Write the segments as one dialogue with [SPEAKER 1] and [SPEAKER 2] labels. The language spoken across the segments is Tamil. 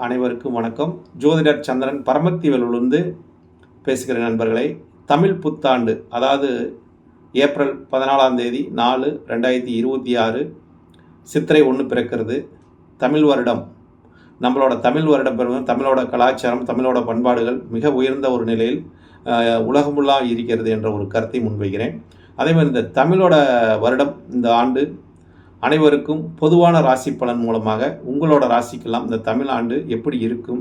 [SPEAKER 1] அனைவருக்கும் வணக்கம். ஜோதிடர் சந்திரன் பரமத்திவேலிலிருந்து பேசுகிற நண்பர்களை, தமிழ் புத்தாண்டு அதாவது ஏப்ரல் 14/4/2026 சித்திரை 1 பிறக்கிறது. தமிழ் வருடம். நம்மளோட தமிழ் வருடம் பிறகு தமிழோட கலாச்சாரம், தமிழோட பண்பாடுகள் மிக உயர்ந்த ஒரு நிலையில் உலகமுல்லாம் இருக்கிறது என்ற ஒரு கருத்தை முன்வைக்கிறேன். அதேமாதிரி இந்த தமிழோட வருடம் இந்த ஆண்டு அனைவருக்கும் பொதுவான ராசி பலன் மூலமாக உங்களோட ராசிக்கெல்லாம் இந்த தமிழ் ஆண்டு எப்படி இருக்கும்,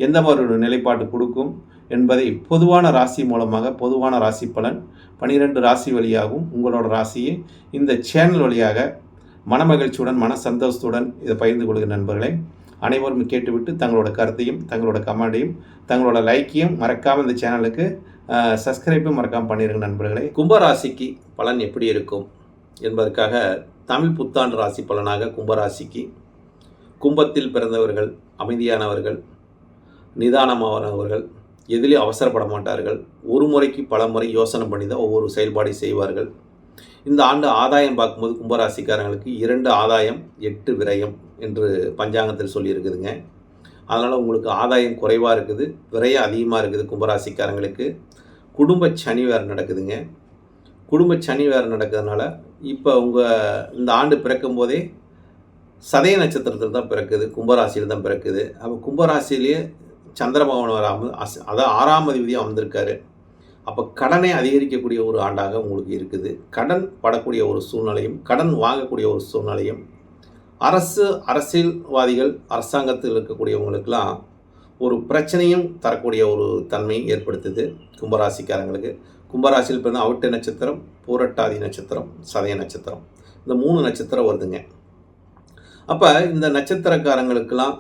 [SPEAKER 1] எந்த மாதிரி ஒரு நிலைப்பாடு கொடுக்கும் என்பதை பொதுவான ராசி மூலமாக பொதுவான ராசி பலன் 12 ராசி வழியாகவும் உங்களோட ராசியை இந்த சேனல் வழியாக மனமகிழ்ச்சியுடன் மன சந்தோஷத்துடன் இதை பகிர்ந்து கொள்கிற நண்பர்களை அனைவரும் கேட்டுவிட்டு தங்களோட கருத்தையும் தங்களோட கமெண்டையும் தங்களோட லைக்கையும் மறக்காமல் இந்த சேனலுக்கு சப்ஸ்கிரைப்பும் மறக்காமல் பண்ணிடுங்க நண்பர்களே. கும்பராசிக்கு பலன் எப்படி இருக்கும் என்பதற்காக தமிழ் புத்தாண்டு ராசி பலனாக கும்பராசிக்கு, கும்பத்தில் பிறந்தவர்கள் அமைதியானவர்கள், நிதானமானவர்கள், எதிலையும் அவசரப்பட மாட்டார்கள், ஒரு முறைக்கு பல முறை யோசனை பண்ணி தான் ஒவ்வொரு செயல்பாடை செய்வார்கள். இந்த ஆண்டு ஆதாயம் பார்க்கும்போது கும்பராசிக்காரங்களுக்கு 2 ஆதாயம் 8 விரயம் என்று பஞ்சாங்கத்தில் சொல்லியிருக்குதுங்க. அதனால் உங்களுக்கு ஆதாயம் குறைவாக இருக்குது, விரயம் அதிகமாக இருக்குது. கும்பராசிக்காரங்களுக்கு குடும்ப சனி வேறு நடக்குதுங்க. குடும்ப சனி வேறு நடக்கிறதுனால இப்போ இந்த ஆண்டு பிறக்கும் போதே சதய நட்சத்திரத்தில் தான் பிறக்குது, கும்பராசியில் தான் பிறக்குது. அப்போ கும்பராசிலேயே சந்திரபகவான் வராமல் அதான் 6ஆம் அதிபதியாக வந்திருக்காரு. அப்போ கடனை அதிகரிக்கக்கூடிய ஒரு ஆண்டாக உங்களுக்கு இருக்குது. கடன் படக்கூடிய ஒரு சூழ்நிலையும், கடன் வாங்கக்கூடிய ஒரு சூழ்நிலையும், அரசியல்வாதிகள் அரசாங்கத்தில் இருக்கக்கூடியவங்களுக்கெல்லாம் ஒரு பிரச்சனையும் தரக்கூடிய ஒரு தன்மை ஏற்படுத்துது கும்பராசிக்காரங்களுக்கு. கும்பராசியில் பிறந்த அவிட்ட நட்சத்திரம், பூரட்டாதி நட்சத்திரம், சதய நட்சத்திரம், இந்த 3 நட்சத்திரம் வருதுங்க. அப்போ இந்த நட்சத்திரக்காரங்களுக்கெல்லாம்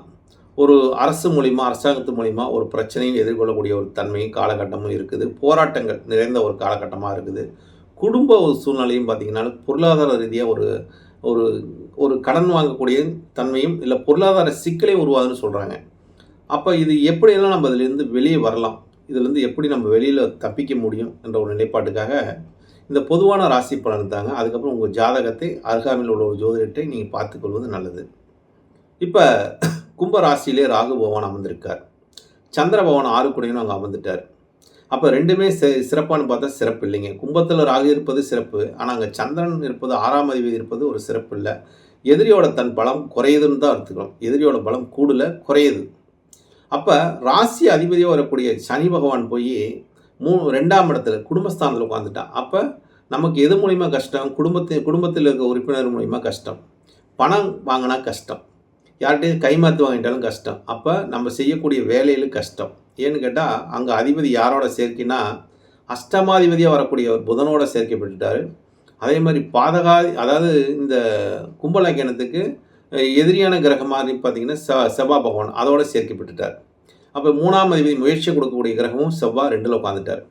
[SPEAKER 1] ஒரு அரசு மூலிமா அரசாங்கத்து மூலிமா ஒரு பிரச்சனையும் எதிர்கொள்ளக்கூடிய ஒரு தன்மையும் காலகட்டமும் இருக்குது. போராட்டங்கள் நிறைந்த ஒரு காலகட்டமாக இருக்குது. குடும்ப ஒரு சூழ்நிலையும் பார்த்திங்கன்னா பொருளாதார ரீதியாக ஒரு ஒரு கடன் வாங்கக்கூடிய தன்மையும் இல்லை பொருளாதார சிக்கலே உருவாதுன்னு சொல்கிறாங்க. அப்போ இது எப்படியெல்லாம் நம்ம இதிலேருந்து வெளியே வரலாம், இதிலேருந்து எப்படி நம்ம வெளியில் தப்பிக்க முடியும் என்ற ஒரு நிலைப்பாட்டுக்காக இந்த பொதுவான ராசி பலன் தாங்க. அதுக்கப்புறம் உங்கள் ஜாதகத்தை அருகாமையில் உள்ள ஒரு ஜோதிடத்தை நீங்கள் பார்த்துக்கொள்வது நல்லது. இப்போ கும்ப ராசியிலே ராகு பகவான் அமர்ந்திருக்கார். சந்திர பகவான் 6 கூடையும் அங்கே அமர்ந்துட்டார். அப்போ ரெண்டுமே சிறப்பானு பார்த்தா சிறப்பு இல்லைங்க. கும்பத்தில் ராகு இருப்பது சிறப்பு, ஆனால் அங்கே சந்திரன் இருப்பது 6ஆம் அதிபதி இருப்பது ஒரு சிறப்பு இல்லை. எதிரியோட தன் பலம் குறையுதுன்னு தான் எடுத்துக்கணும். எதிரியோட பலம் கூடல குறையுது. அப்போ ராசி அதிபதியாக வரக்கூடிய சனி பகவான் போய் 2ஆம் இடத்துல குடும்பஸ்தானத்தில் உட்காந்துட்டான். அப்போ நமக்கு எது மூலிமா கஷ்டம்? குடும்பத்தில் இருக்க உறுப்பினர் மூலிமா கஷ்டம். பணம் வாங்கினா கஷ்டம், யார்கிட்டையும் கைமாற்று வாங்கிட்டாலும் கஷ்டம். அப்போ நம்ம செய்யக்கூடிய வேலையில் கஷ்டம். ஏன்னு கேட்டால் அங்கே அதிபதி யாரோட சேர்க்கைனா அஷ்டமாதிபதியாக வரக்கூடிய ஒரு புதனோட சேர்க்கப்பட்டுட்டார். அதே மாதிரி அதாவது இந்த கும்பலக்கணத்துக்கு எதிரியான கிரகமாக பார்த்திங்கன்னா செவ்வாய் பகவான் அதோடு சேர்க்கப்பட்டுட்டார். அப்போ 3ஆம் அதிபதி முயற்சி கொடுக்கக்கூடிய கிரகமும் செவ்வாய் 2ல் உட்காந்துட்டார்.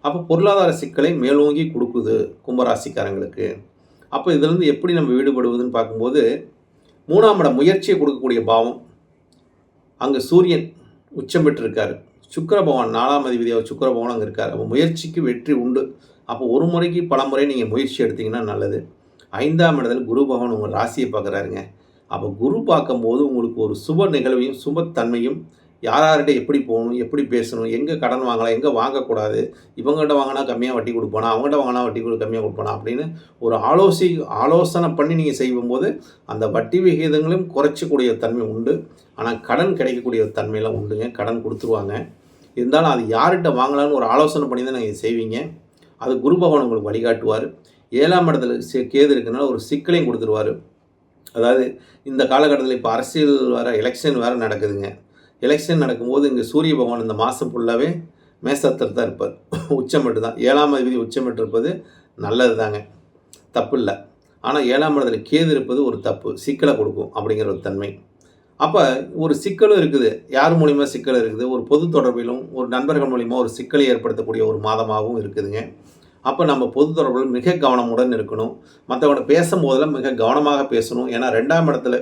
[SPEAKER 1] அப்போ பொருளாதார சிக்கலை மேலோங்கி கொடுக்குது கும்பராசிக்காரங்களுக்கு. அப்போ இதிலேருந்து எப்படி நம்ம ஈடுபடுவதுன்னு பார்க்கும்போது 3ஆம் இடம் முயற்சியை கொடுக்கக்கூடிய பாவம், அங்கே சூரியன் உச்சம் பெற்றிருக்கார். சுக்கிர பகவான் 4ஆம் அதிபதியாக சுக்கிர பகவான் அங்கே இருக்கார். அப்போ முயற்சிக்கு வெற்றி உண்டு. அப்போ ஒரு முறைக்கு பல முறை நீங்கள் முயற்சி எடுத்திங்கன்னா நல்லது. 5ஆம் இடத்துல குரு பகவான் உங்கள் ராசியை பார்க்குறாருங்க. அப்போ குரு பார்க்கும்போது உங்களுக்கு ஒரு சுப நிகழ்வையும் சுபத்தன்மையும், யார்கிட்ட எப்படி போகணும், எப்படி பேசணும், எங்கே கடன் வாங்கலாம், எங்கே வாங்கக்கூடாது, இவங்ககிட்ட வாங்கினா கம்மியாக வட்டி கொடுப்பானா, அவங்ககிட்ட வாங்கினா வட்டி கம்மியாக கொடுப்பானா அப்படின்னு ஒரு ஆலோசனை பண்ணி நீங்கள் செய்யும்போது அந்த வட்டி விகிதங்களையும் குறைச்சக்கூடிய தன்மை உண்டு. ஆனால் கடன் கிடைக்கக்கூடிய தன்மையெல்லாம் உண்டுங்க. கடன் கொடுத்துருவாங்க. இருந்தாலும் அது யார்கிட்ட வாங்கலான்னு ஒரு ஆலோசனை பண்ணி தான் நீங்கள் செய்வீங்க. அது குரு பகவான் உங்களுக்கு வழிகாட்டுவார். 7ஆம் இடத்துல கேது இருக்குனால ஒரு சிக்கலையும் கொடுத்துருவார். அதாவது இந்த காலகட்டத்தில் இப்போ அரசியல் எலெக்ஷன் வேறு நடக்குதுங்க. எலெக்ஷன் நடக்கும்போது இங்கே சூரிய பகவான் இந்த மாதம் ஃபுல்லாகவே மேசத்தில் தான் இருப்பார். உச்சமிட்டு தான் 7ஆம் அதிபதி உச்சமிட்டு இருப்பது நல்லது தாங்க, தப்பு இல்லை. ஆனால் 7ஆம் இடத்துல கேது இருப்பது ஒரு தப்பு, சிக்கலை கொடுக்கும் அப்படிங்கிற ஒரு தன்மை. அப்போ ஒரு சிக்கலும் இருக்குது. யார் மூலிமா சிக்கல் இருக்குது? ஒரு பொது தொடர்பிலும் ஒரு நண்பர்கள் மூலிமா ஒரு சிக்கலை ஏற்படுத்தக்கூடிய ஒரு மாதமாகவும் இருக்குதுங்க. அப்போ நம்ம பொது தொடர்பில் மிக கவனமுடன் இருக்கணும். மற்றவங்க பேசும்போதெல்லாம் மிக கவனமாக பேசணும். ஏன்னா 2ஆம் இடத்துல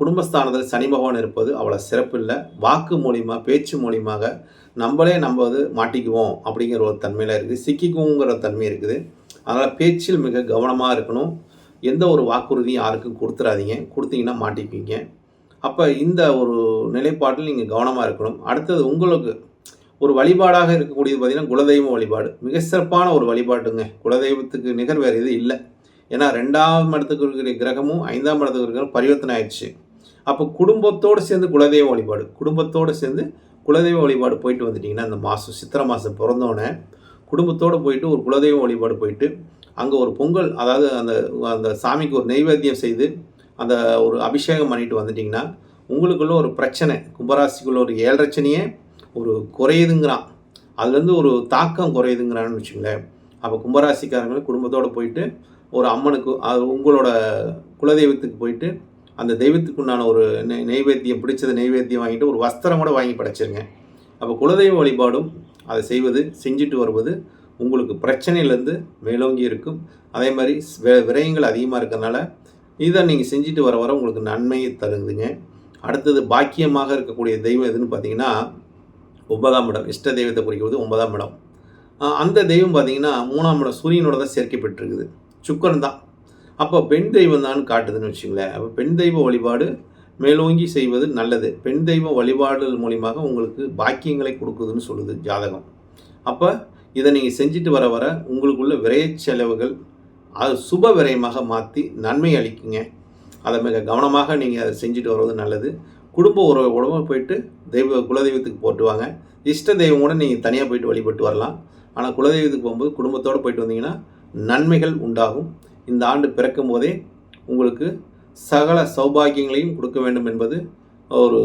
[SPEAKER 1] குடும்பஸ்தானத்தில் சனி பகவான் இருப்பது அவ்வளோ சிறப்பு இல்லை. வாக்கு மூலிமா பேச்சு மூலியமாக நம்மளே மாட்டிக்குவோம் அப்படிங்கிற ஒரு தன்மையில் இருக்குது. சிக்கிக்குங்கிற தன்மை இருக்குது. அதனால் பேச்சில் மிக கவனமாக இருக்கணும். எந்த ஒரு வாக்குறுதியும் யாருக்கும் கொடுத்துடாதீங்க. கொடுத்தீங்கன்னா மாட்டிக்குவீங்க. அப்போ இந்த ஒரு நிலைப்பாட்டில் நீங்கள் கவனமாக இருக்கணும். அடுத்தது உங்களுக்கு ஒரு வழிபாடாக இருக்கக்கூடியது பார்த்திங்கன்னா குலதெய்வ வழிபாடு. மிக சிறப்பான ஒரு வழிபாட்டுங்க. குலதெய்வத்துக்கு நிகர் வேறு எதுவும் இல்லை. ஏன்னா 2ஆம் இடத்துக்கு இருக்கிற கிரகமும் 5ஆம் இடத்துக்கு இருக்கிற பரிவர்த்தனை ஆயிடுச்சு. அப்போ குடும்பத்தோடு சேர்ந்து குலதெய்வ வழிபாடு, குடும்பத்தோடு சேர்ந்து குலதெய்வ வழிபாடு போயிட்டு வந்துட்டிங்கன்னா, அந்த மாதம் சித்திரை மாதம் பிறந்தோடனே குடும்பத்தோடு போயிட்டு ஒரு குலதெய்வ வழிபாடு போயிட்டு அங்கே ஒரு பொங்கல், அதாவது அந்த அந்த சாமிக்கு ஒரு நெய்வேத்தியம் செய்து அந்த ஒரு அபிஷேகம் பண்ணிட்டு வந்துட்டிங்கன்னா, உங்களுக்குள்ள ஒரு பிரச்சனை, கும்பராசிக்குள்ள ஒரு 7 சனியே ஒரு குறையுதுங்கிறான். அதுலேருந்து ஒரு தாக்கம் குறையுதுங்கிறான்னு வச்சுங்களேன். அப்போ கும்பராசிக்காரங்களும் குடும்பத்தோடு போயிட்டு ஒரு அம்மனுக்கு, அது உங்களோட குலதெய்வத்துக்கு போயிட்டு அந்த தெய்வத்துக்கு உண்டான ஒரு நெய்வேத்தியம், பிடிச்சத நெய்வேத்தியம் வாங்கிட்டு ஒரு வஸ்திரம் கூட வாங்கி படைச்சிருங்க. அப்போ குலதெய்வ வழிபாடும் அதை செஞ்சுட்டு வருவது உங்களுக்கு பிரச்சனையிலேருந்து மேலோங்கி இருக்கும். அதே மாதிரி விரயங்கள் அதிகமாக இருக்கிறதுனால இதை நீங்கள் செஞ்சுட்டு வர வர உங்களுக்கு நன்மையை தருதுங்க. அடுத்தது பாக்கியமாக இருக்கக்கூடிய தெய்வம் எதுன்னு பார்த்தீங்கன்னா 9ஆம் இடம். இஷ்ட தெய்வத்தை குறிக்கிறது 9ஆம் இடம். அந்த தெய்வம் பார்த்தீங்கன்னா 3ஆம் இடம் சூரியனோட தான் சேர்க்கை பெற்றிருக்குது. சுக்கரன் தான். அப்போ பெண் தெய்வம் தான் காட்டுதுன்னு வச்சுங்களேன். அப்போ பெண் தெய்வ வழிபாடு மேலோங்கி செய்வது நல்லது. பெண் தெய்வ வழிபாடு மூலியமாக உங்களுக்கு பாக்கியங்களை கொடுக்குதுன்னு சொல்லுது ஜாதகம். அப்போ இதை நீங்கள் செஞ்சுட்டு வர வர உங்களுக்குள்ள விரய செலவுகள் அது சுப விரயமாக மாற்றி நன்மை அளிக்குங்க. அதை மிக கவனமாக நீங்கள் அதை செஞ்சுட்டு வருவது நல்லது. குடும்ப உறவோட போயிட்டு குலதெய்வத்துக்கு போட்டு வாங்க. இஷ்ட தெய்வம் கூட நீங்கள் தனியாக போயிட்டு வழிபட்டு வரலாம். ஆனால் குலதெய்வத்துக்கு போகும்போது குடும்பத்தோடு போயிட்டு வந்தீங்கன்னா நன்மைகள் உண்டாகும். இந்த ஆண்டு பிறக்கும் போதே உங்களுக்கு சகல சௌபாகியங்களையும் கொடுக்க வேண்டும் என்பது ஒரு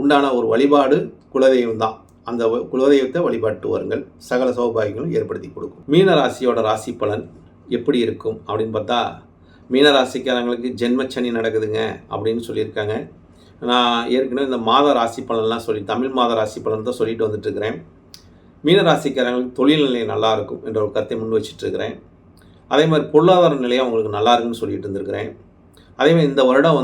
[SPEAKER 1] உண்டான ஒரு வழிபாடு குலதெய்வம் தான். அந்த குலதெய்வத்தை வழிபாட்டு வருங்கள், சகல சௌபாகியங்களும் ஏற்படுத்தி கொடுக்கும். மீனராசியோட ராசி பலன் எப்படி இருக்கும் அப்படின்னு பார்த்தா, மீனராசிக்காரங்களுக்கு ஜென்மச்சனி நடக்குதுங்க அப்படின்னு சொல்லியிருக்காங்க. நான் ஏற்கனவே இந்த மாத ராசி பலன்லாம் தமிழ் மாத ராசி பலன் தான் சொல்லிட்டு வந்துட்டுருக்கிறேன். மீனராசிக்காரங்களுக்கு தொழில் நிலை நல்லாயிருக்கும் என்ற ஒரு கருத்தை முன் வச்சிட்ருக்கிறேன். அதே மாதிரி பொருளாதார நிலையம் அவங்களுக்கு நல்லா இருக்குன்னு சொல்லிட்டு இருந்திருக்கிறேன். அதேமாதிரி இந்த வருடம்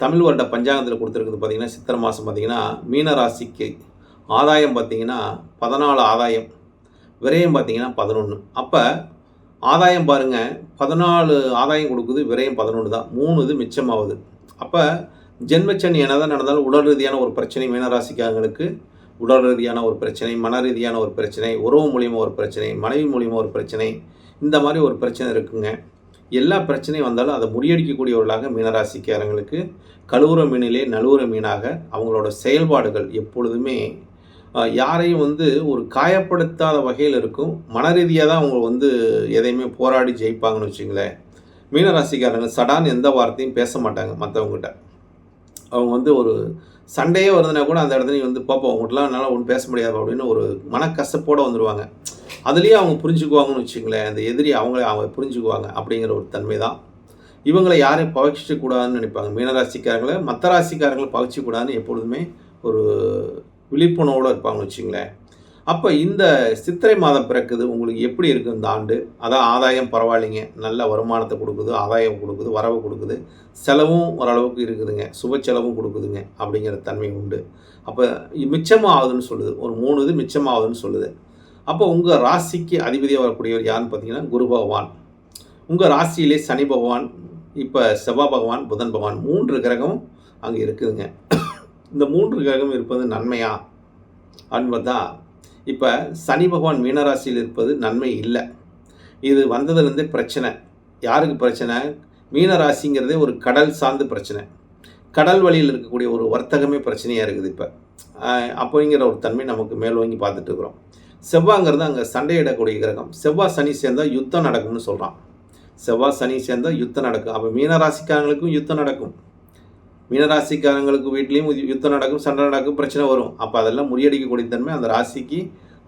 [SPEAKER 1] தமிழ் வருட பஞ்சாங்கத்தில் கொடுத்துருக்குது பார்த்திங்கன்னா, சித்திரை மாதம் பார்த்திங்கன்னா மீனராசிக்கு ஆதாயம் பார்த்திங்கன்னா 14 ஆதாயம், விரயம் பார்த்திங்கன்னா 11. அப்போ ஆதாயம் பாருங்கள் 14 ஆதாயம் கொடுக்குது, விரயம் 11 தான், 3 இது மிச்சமாகுது. அப்போ ஜென்மச்சனி என்னதான் நடந்தாலும் உடல் ரீதியான ஒரு பிரச்சனை மீனராசிக்காரங்களுக்கு, உடல் ரீதியான ஒரு பிரச்சனை, மன ரீதியான ஒரு பிரச்சனை, உறவு மூலியமாக ஒரு பிரச்சனை, மனைவி மூலியமாக ஒரு பிரச்சனை, இந்த மாதிரி ஒரு பிரச்சனை இருக்குங்க. எல்லா பிரச்சனையும் வந்தாலும் அதை முறியடிக்கக்கூடியவர்களாக மீனராசிக்காரங்களுக்கு கழுவுற மீனிலே நழுவுற மீனாக அவங்களோட செயல்பாடுகள் எப்பொழுதுமே யாரையும் ஒரு காயப்படுத்தாத வகையில் இருக்கும். மன ரீதியாக தான் அவங்க எதையுமே போராடி ஜெயிப்பாங்கன்னு வச்சுங்களேன். மீனராசிக்காரங்க சடான்னு எந்த வார்த்தையும் பேச மாட்டாங்க மற்றவங்ககிட்ட. அவங்க ஒரு சண்டையே வருதுன்னா கூட அந்த இடத்துல பார்ப்போம், அவங்ககிட்டலாம் என்னால் ஒன்றும் பேச முடியாது அப்படின்னு ஒரு மனக்கசப்போடு வந்துடுவாங்க. அதுலேயே அவங்க புரிஞ்சுக்குவாங்கன்னு வச்சுங்களேன். அந்த எதிரி அவங்க புரிஞ்சுக்குவாங்க அப்படிங்கிற ஒரு தன்மை தான். இவங்களை யாரையும் பகிச்சிக்கூடாதுன்னு நினைப்பாங்க. மீனராசிக்காரங்களை மற்ற ராசிக்காரங்களை பகிச்சிக்கூடாதுன்னு எப்பொழுதுமே ஒரு விழிப்புணர்வோடு இருப்பாங்கன்னு வச்சுங்களேன். அப்போ இந்த சித்திரை மாதம் பிறக்குது, உங்களுக்கு எப்படி இருக்குது இந்த ஆண்டு? அதான் ஆதாயம் பரவாயில்லைங்க, நல்ல வருமானத்தை கொடுக்குது, ஆதாயம் கொடுக்குது, வரவு கொடுக்குது, செலவும் ஓரளவுக்கு இருக்குதுங்க, சுப செலவும் கொடுக்குதுங்க அப்படிங்கிற தன்மை உண்டு. அப்போ மிச்சமாக ஆகுதுன்னு சொல்லுது, ஒரு 3 இது மிச்சமாகுதுன்னு சொல்லுது. அப்போ உங்கள் ராசிக்கு அதிபதியாக வரக்கூடியவர் யாருன்னு பார்த்தீங்கன்னா குரு பகவான். உங்கள் ராசியிலே சனி பகவான், இப்போ செவ்வாய் பகவான், புதன் பகவான், 3 கிரகம் அங்கே இருக்குதுங்க. இந்த 3 கிரகம் இருப்பது நன்மையா அப்படின்னு பார்த்தா, இப்போ சனி பகவான் மீனராசியில் இருப்பது நன்மை இல்லை. இது வந்ததுலேருந்தே பிரச்சனை. யாருக்கு பிரச்சனை? மீனராசிங்கிறதே ஒரு கடல் சார்ந்த பிரச்சனை. கடல் வழியில் இருக்கக்கூடிய ஒரு வர்த்தகமே பிரச்சனையாக இருக்குது இப்போ. அப்படிங்கிற ஒரு தன்மை நமக்கு மேலோங்கி பார்த்துட்டு இருக்கிறோம். செவ்வாய்ங்கிறது அங்கே சண்டையிடக்கூடிய கிரகம். செவ்வாய் சனி சேர்ந்தால் யுத்தம் நடக்கும்னு சொல்கிறான். செவ்வாய் சனி சேர்ந்தால் யுத்தம் நடக்கும். அப்போ மீனராசிக்காரங்களுக்கும் யுத்தம் நடக்கும். மீனராசிக்காரங்களுக்கு வீட்லேயும் யுத்தம் நடக்கும், சண்டை நடக்கும், பிரச்சனை வரும். அப்போ அதெல்லாம் முறியடிக்கக்கூடிய தன்மை அந்த ராசிக்கு.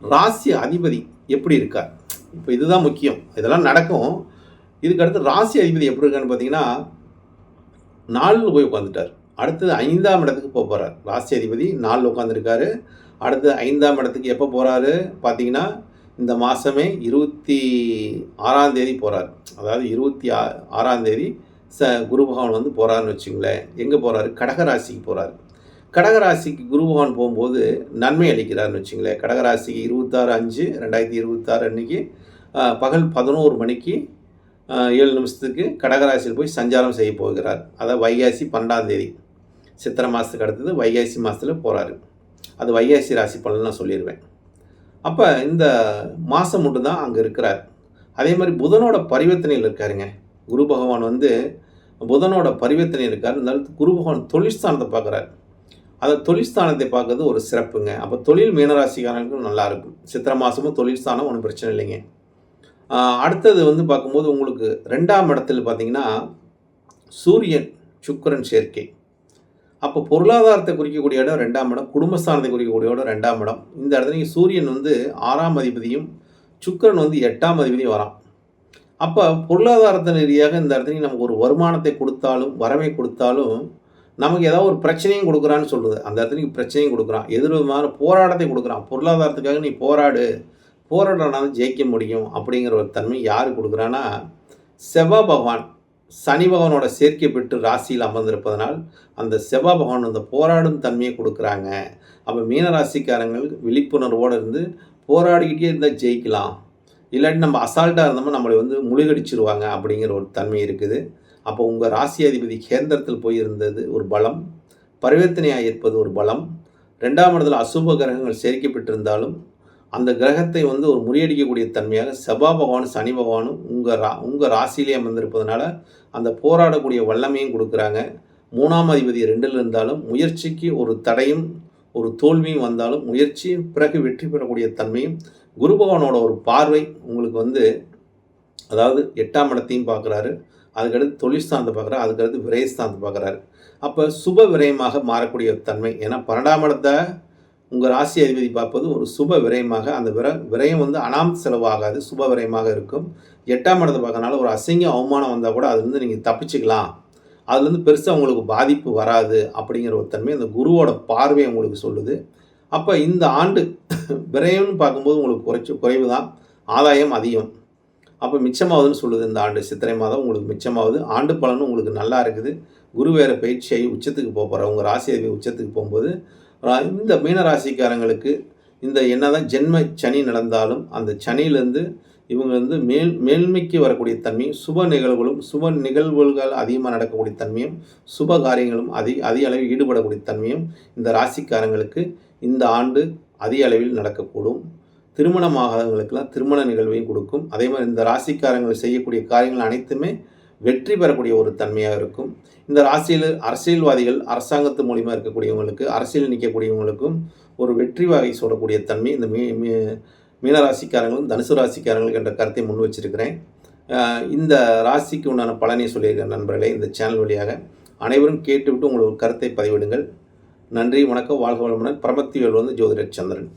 [SPEAKER 1] ராசி அதிபதி எப்படி இருக்கார்? இப்போ இதுதான் முக்கியம். இதெல்லாம் நடக்கும். இதுக்கடுத்து ராசி அதிபதி எப்படி இருக்கான்னு பார்த்தீங்கன்னா 4 போய் உட்காந்துட்டார். அடுத்தது 5ஆம் இடத்துக்கு போக போகிறார். ராசி அதிபதி 4 உட்காந்துருக்காரு. அடுத்து 5ஆம் இடத்துக்கு எப்போ போகிறாரு பார்த்தீங்கன்னா, இந்த மாதமே 26ஆம் தேதி போகிறார். அதாவது 26ஆம் தேதி குரு பகவான் போகிறாருன்னு வச்சுங்களேன். எங்கே போகிறாரு? கடகராசிக்கு போகிறாரு. கடகராசிக்கு குரு பகவான் போகும்போது நன்மை அளிக்கிறாருன்னு வச்சுங்களேன். கடகராசிக்கு 26/5/2026 அன்றைக்கி பகல் 11 மணிக்கு 7 நிமிஷத்துக்கு கடகராசியில் போய் சஞ்சாரம் செய்ய போகிறார். அதாவது வைகாசி 12ஆம் தேதி. சித்திரை மாதத்துக்கு அடுத்தது வைகாசி மாதத்தில் போகிறாரு. அது வைகாசி ராசி பலன் நான் சொல்லிடுவேன். அப்போ இந்த மாதம் மட்டும்தான் அங்கே இருக்கிறார். அதே மாதிரி புதனோட பரிவர்த்தனையில் இருக்காருங்க. குரு பகவான் வந்து புதனோட பரிவர்த்தனை இருக்கார். இருந்தாலும் குரு பகவான் தொழில்ஸ்தானத்தை பார்க்குறார். அந்த தொழில்ஸ்தானத்தை பார்க்கறது ஒரு சிறப்புங்க. அப்போ தொழில் மீனராசிக்காரங்களுக்கும் நல்லாயிருக்கும். சித்திரை மாதமும் தொழில் ஸ்தானம் ஒன்றும் பிரச்சனை இல்லைங்க. அடுத்தது வந்து பார்க்கும்போது உங்களுக்கு 2ஆம் இடத்துல பார்த்தீங்கன்னா சூரியன் சுக்கிரன் சேர்க்கை. அப்போ பொருளாதாரத்தை குறிக்கக்கூடிய இடம் 2ஆம் இடம், குடும்பஸ்தானத்தை குறிக்கக்கூடிய இடம் 2ஆம் இடம். இந்த இடத்துல சூரியன் வந்து 6ஆம் அதிபதியும் சுக்கிரன் வந்து 8ஆம் அதிபதியும் வரான். அப்போ பொருளாதாரத்தின் ரீதியாக இந்த இடத்துல நமக்கு ஒரு வருமானத்தை கொடுத்தாலும் வரவை கொடுத்தாலும் நமக்கு ஏதாவது ஒரு பிரச்சனையும் கொடுக்குறான்னு சொல்லுது. அந்த இடத்துலையும் பிரச்சனையும் கொடுக்குறான், எதிர்விதமான போராட்டத்தை கொடுக்குறான். பொருளாதாரத்துக்காக நீ போராடினா ஜெயிக்க முடியும் அப்படிங்கிற ஒரு தன்மை யார் கொடுக்குறான்னா செவ்வாய் பகவான் சனி பகவானோட சேர்க்கை பெற்று ராசியில் அமர்ந்திருப்பதனால் அந்த செவ்வாய் பகவான் அந்த போராடும் தன்மையை கொடுக்குறாங்க. அப்போ மீனராசிக்காரங்கள் விழிப்புணர்வோடு இருந்து போராடிக்கிட்டே இருந்தால் ஜெயிக்கலாம். இல்லாட்டி நம்ம அசால்ட்டாக இருந்தோம்னா நம்மளை வந்து முழுகடிச்சிருவாங்க அப்படிங்கிற ஒரு தன்மை இருக்குது. அப்போ உங்கள் ராசி அதிபதி கேந்திரத்தில் போய் இருந்தது ஒரு பலம், பரிவர்த்தனையாக இருப்பது ஒரு பலம். 2ஆம் இடத்துல அசுப கிரகங்கள் சேர்க்கப்பட்டிருந்தாலும் அந்த கிரகத்தை வந்து ஒரு முறியடிக்கக்கூடிய தன்மையாக செவ்வாய் பகவானும் சனி பகவானும் உங்கள் ராசியிலே அமர்ந்திருப்பதனால அந்த போராடக்கூடிய வல்லமையும் கொடுக்குறாங்க. 3ஆம் அதிபதி 2இல் இருந்தாலும் முயற்சிக்கு ஒரு தடையும் ஒரு தோல்வியும் வந்தாலும் முயற்சி பிறகு வெற்றி பெறக்கூடிய தன்மையும் குரு பகவானோட ஒரு பார்வை உங்களுக்கு வந்து அதாவது 8ஆம் இடத்தையும் பார்க்குறாரு, அதுக்கடுத்து தொழில்ஸ்தானத்தை பார்க்குறாரு, அதுக்கடுத்து விரயஸ்தானத்தை பார்க்குறாரு. அப்போ சுப விரயமாக மாறக்கூடிய தன்மை. ஏன்னா 12ஆம் இடத்தை உங்கள் ராசி அதிபதி பார்ப்பது ஒரு சுப விரயமாக, அந்த விரயம் வந்து அனாம செலவாகாது, சுப விரயமாக இருக்கும். 8ஆம் இடத்தை பார்க்கறனால ஒரு அசிங்கம் அவமானம் வந்தால் கூட அதுலேருந்து நீங்கள் தப்பிச்சுக்கலாம், அதுலேருந்து பெருசாக உங்களுக்கு பாதிப்பு வராது அப்படிங்கிற ஒரு தன்மை அந்த குருவோட பார்வை உங்களுக்கு சொல்லுது. அப்போ இந்த ஆண்டு விரயம்னு பார்க்கும்போது உங்களுக்கு குறைவு தான், ஆதாயம் அதிகம். அப்போ மிச்சமாகுதுன்னு சொல்லுது. இந்த ஆண்டு சித்திரை மாதம் உங்களுக்கு மிச்சமாகுது. ஆண்டு பலனும் உங்களுக்கு நல்லா இருக்குது. குரு வேறு பயிற்சியாகி உச்சத்துக்கு போகிறார். உங்கள் ராசி அதிபதி உச்சத்துக்கு போகும்போது இந்த மீனராசிக்காரங்களுக்கு இந்த என்னதான் ஜென்ம சனி நடந்தாலும் அந்த சனியிலேருந்து இவங்க வந்து மேல்மைக்கு வரக்கூடிய தன்மையும் சுப நிகழ்வுகள் அதிகமாக நடக்கக்கூடிய தன்மையும் சுப காரியங்களும் அதிக அளவில் ஈடுபடக்கூடிய தன்மையும் இந்த ராசிக்காரங்களுக்கு இந்த ஆண்டு அதிக அளவில் நடக்கக்கூடும். திருமணமாகாதவங்களுக்கெல்லாம் திருமண நிகழ்வையும் கொடுக்கும். அதே மாதிரி இந்த ராசிக்காரங்கள் செய்யக்கூடிய காரியங்கள் அனைத்துமே வெற்றி பெறக்கூடிய ஒரு தன்மையாக இருக்கும். இந்த ராசியில் அரசியல்வாதிகள் அரசாங்கத்து மூலிமா இருக்கக்கூடியவங்களுக்கு அரசியல் நிற்கக்கூடியவங்களுக்கும் ஒரு வெற்றி வகை சொல்லக்கூடிய தன்மை இந்த மீனராசிக்காரங்களும் தனுசு ராசிக்காரங்களுக்கு என்ற கருத்தை முன் வச்சிருக்கிறேன். இந்த ராசிக்கு உண்டான பலனை சொல்லியிருக்கிற நண்பர்களே இந்த சேனல் வழியாக அனைவரும் கேட்டுவிட்டு உங்களோட கருத்தை பதிவிடுங்கள். நன்றி, வணக்கம், வாழ்க வளமுடன். பிரபத்தி வேல் வந்து ஜோதிடர் சந்திரன்.